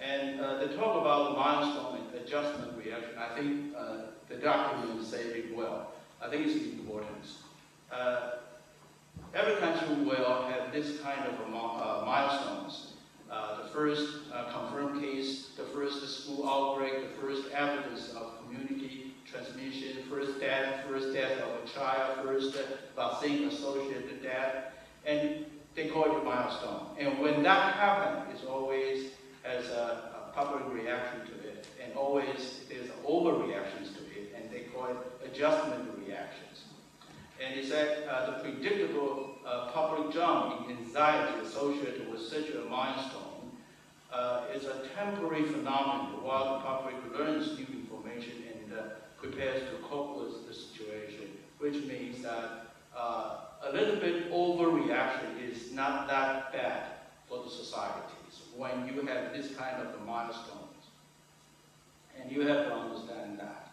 And they talk about milestone and adjustment reaction. I think the document says it well. I think it's important. Every country will have this kind of milestones. The first confirmed case, the first school outbreak, the first evidence of community transmission, first death of a child, first vaccine-associated death, and they call it a milestone. And when that happens, it always has a public reaction to it, and always there's overreactions to it, and they call it adjustment reactions. And it said the predictable public jump in anxiety associated with such a milestone is a temporary phenomenon while the public learns new information and prepares to cope with the situation, which means that a little bit overreaction is not that bad for the societies when you have this kind of milestones. And you have to understand that.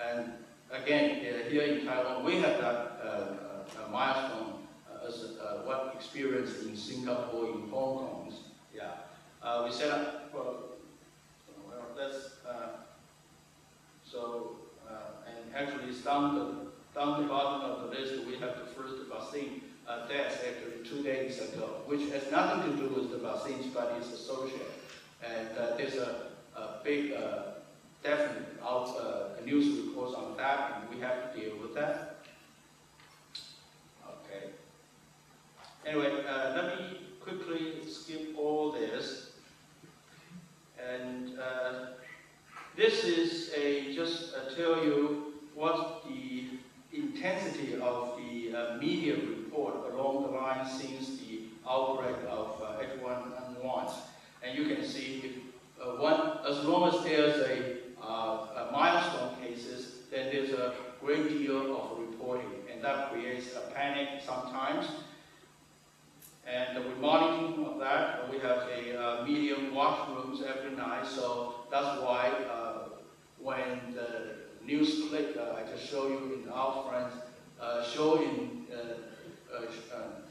And again, here in Taiwan, we have that milestone as what experienced in Singapore, in Hong Kong. Yeah, we set up. Well, that's and actually it's down the bottom of the list. We have the first vaccine deaths actually 2 days ago, which has nothing to do with the vaccines, but it's associated. And there's a big definite news reports on that, and we have to deal with that. Okay. Anyway, let me quickly skip all this. And this is just tell you what the intensity of the media report along the line since the outbreak of H1N1. And you can see as long as there's a milestone cases, then there's a great deal of reporting, and that creates a panic sometimes. And we're monitoring of that. We have a medium watch rooms every night, so that's why when the news clip I just showed you in our friends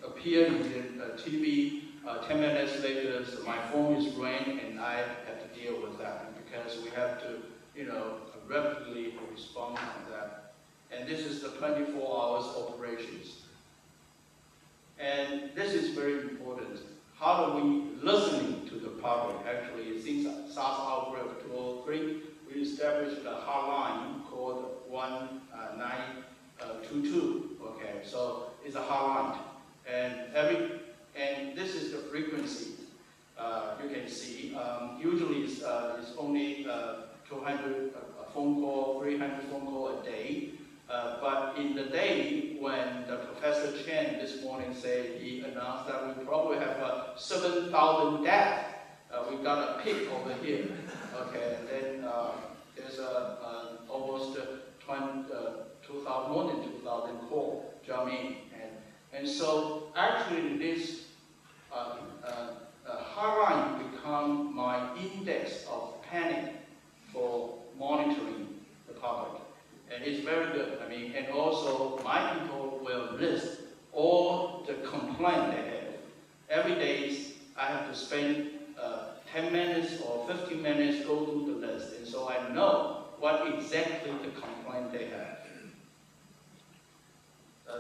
appear in the TV 10 minutes later, so my phone is ringing and I have to deal with that because we have to, rapidly respond to that. And this is the 24 hours operations. And this is very important. How are we listening to the public? Actually, since SARS outbreak of 2003, we established a hotline called 1922. Okay, so it's a hotline, and this is the frequency. You can see. Usually, it's only 200 phone call, 300 phone call a day. But in the day when the Professor Chen this morning said he announced that we probably have 7,000 deaths, we got a peak over here. Okay, and then there's almost 2,000, more than 2,000 call jump in, and so actually this hotline become my index of panic for monitoring the public. And it's very good. I mean, and also my people will list all the complaints they have. Every day I have to spend 10 minutes or 15 minutes go through the list, and so I know what exactly the complaint they have.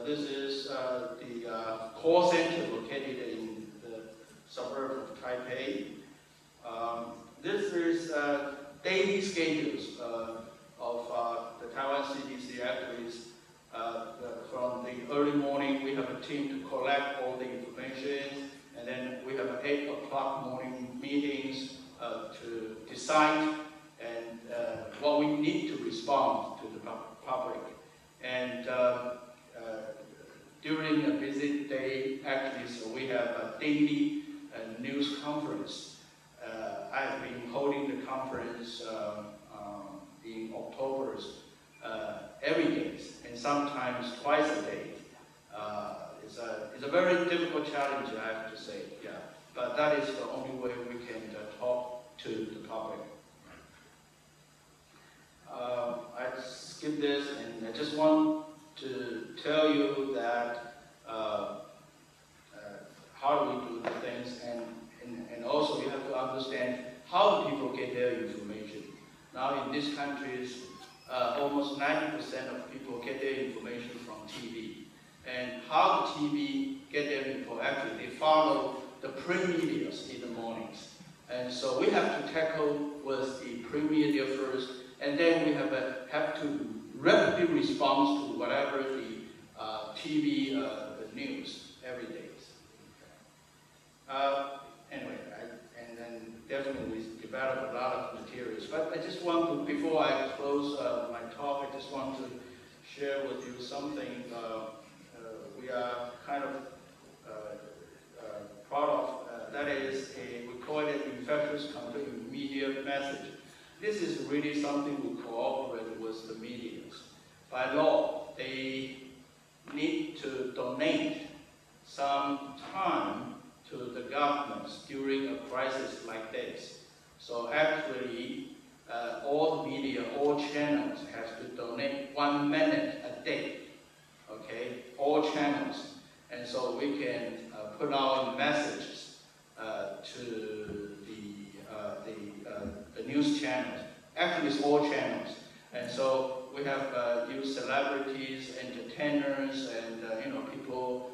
This is the call center located in the suburb of Taipei. This is daily schedules of the Taiwan CDC actually. From the early morning, we have a team to collect all the information, and then we have 8 o'clock morning meetings to decide and what we need to respond to the public. And during a busy day, actually, so we have a daily news conference. I have been holding the conference in October every day, and sometimes twice a day. It's a very difficult challenge, I have to say, yeah. But that is the only way we can talk to the public. I skip this, and I just want to tell you that how do we do the things, and also you have to understand how do people get their information. Now in these countries, almost 90% of people get their information from TV. And how the TV get their info, actually they follow the print media in the mornings. And so we have to tackle with the print media first, and then we have to rapidly respond to whatever the TV the news every day. Anyway, and then definitely we develop a lot of materials. But I just want to, before I close my talk, I just want to share with you something we are kind of proud of. That is, we call it infectious complaint media message. This is really something we cooperate with the media. By law, they need to donate some time to the governments during a crisis like this. So actually, all the media, all channels have to donate 1 minute a day, okay? All channels. And so we can put our messages to the news channels. Actually, it's all channels. And so we have used celebrities, entertainers, and people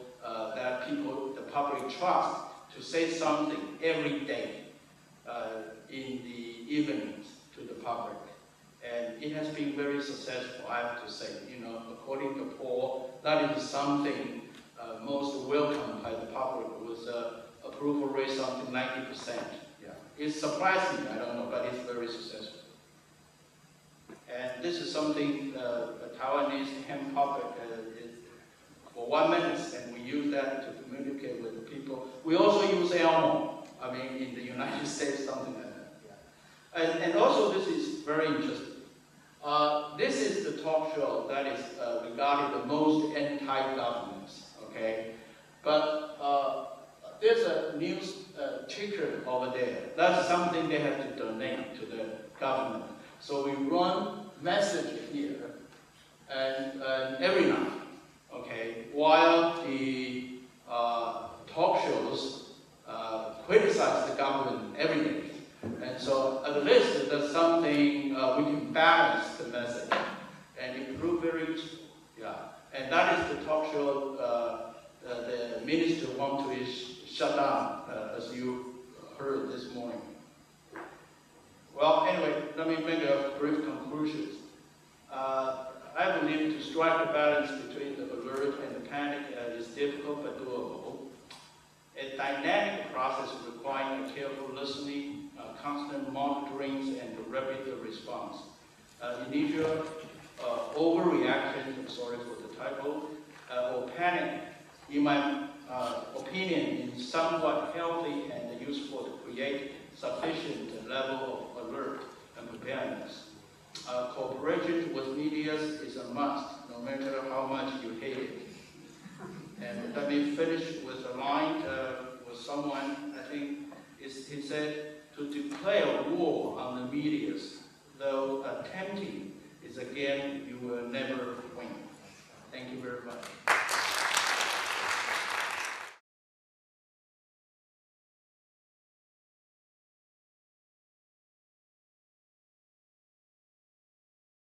that the public trust to say something every day in the evenings to the public. And it has been very successful, I have to say. According to poll, that is something most welcomed by the public with approval rate something 90%. Yeah. It's surprising, I don't know, but it's very successful. And this is something the Taiwanese ham puppet is for 1 minute, and we use that to communicate with the people. We also use Elmo. I mean, in the United States, something like that. Yeah. And also, this is very interesting. This is the talk show that is regarded the most anti-government. Okay, but there's a news ticker over there. That's something they have to donate to the government. So we run message here and every night, okay, while the talk shows criticize the government every day. And so at least there's something we can balance the message and improve very useful. Yeah. And that is the talk show the minister wants to shut down, as you heard this morning. Well, anyway, let me make a brief conclusion. I believe to strike a balance between the alert and the panic is difficult but doable. A dynamic process requiring a careful listening, constant monitoring, and a rapid response. Initial overreaction, sorry for the typo, or panic, in my opinion, is somewhat healthy and useful to create sufficient level of alert and preparedness. Cooperation with media is a must, no matter how much you hate it. And let me finish with a line with someone, I think, he said, to declare war on the media, though attempting, is again, you will never win. Thank you very much.